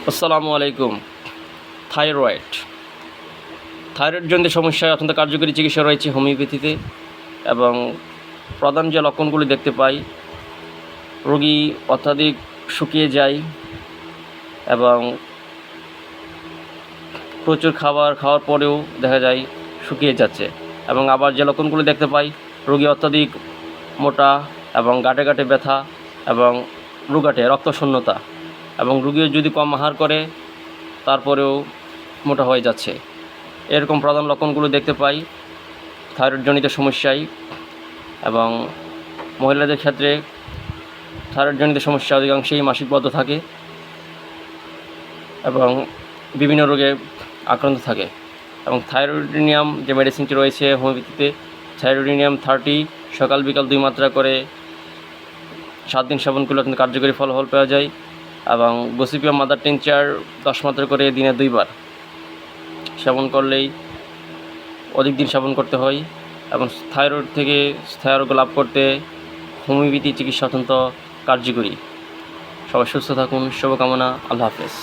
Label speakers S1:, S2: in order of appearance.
S1: আসসালামু আলাইকুম। থাইরয়েডজনিত সমস্যায় অত্যন্ত কার্যকরী চিকিৎসা রয়েছে হোমিওপ্যাথিতে এবং প্রধান যে লক্ষণগুলি দেখতে পাই, রোগী অত্যাধিক শুকিয়ে যায় এবং প্রচুর খাবার খাওয়ার পরেও দেখা যায় শুকিয়ে যাচ্ছে। এবং আবার যে লক্ষণগুলি দেখতে পাই, রোগী অত্যাধিক মোটা এবং গাঁটে গাঁটে ব্যথা এবং রোগাটে রক্তশূন্যতা এবং রোগীও যদি কম আহার করে তারপরেও মোটা হয়ে যাচ্ছে। এরকম প্রধান লক্ষণগুলো দেখতে পাই থাইরয়েডজনিত সমস্যায়। এবং মহিলাদের ক্ষেত্রে থাইরয়েডজনিত সমস্যা অধিকাংশই মাসিক বদ্ধ থাকে এবং বিভিন্ন রোগে আক্রান্ত থাকে। এবং থাইরোইডিনিয়াম যে মেডিসিনটি রয়েছে হোমিওপ্যাথিতে, থাইরোইডিনিয়াম 30 সকাল বিকাল 2 মাত্রা করে 7 দিন সেবন করলে অত্যন্ত কার্যকরী ফলাফল পাওয়া যায়। এবং গসিপিয়াম মাদার টিংচার 10 মাত্রা করে দিনে 2 বার সেবন করলেই অধিক দিন সেবন করতে হয়। এবং থাইরয়েড থেকে স্থায়ী লাভ করতে হোমিওপ্যাথি চিকিৎসা অত্যন্ত কার্যকরী। সবাই সুস্থ থাকুন, শুভকামনা। আল্লাহ হাফেজ।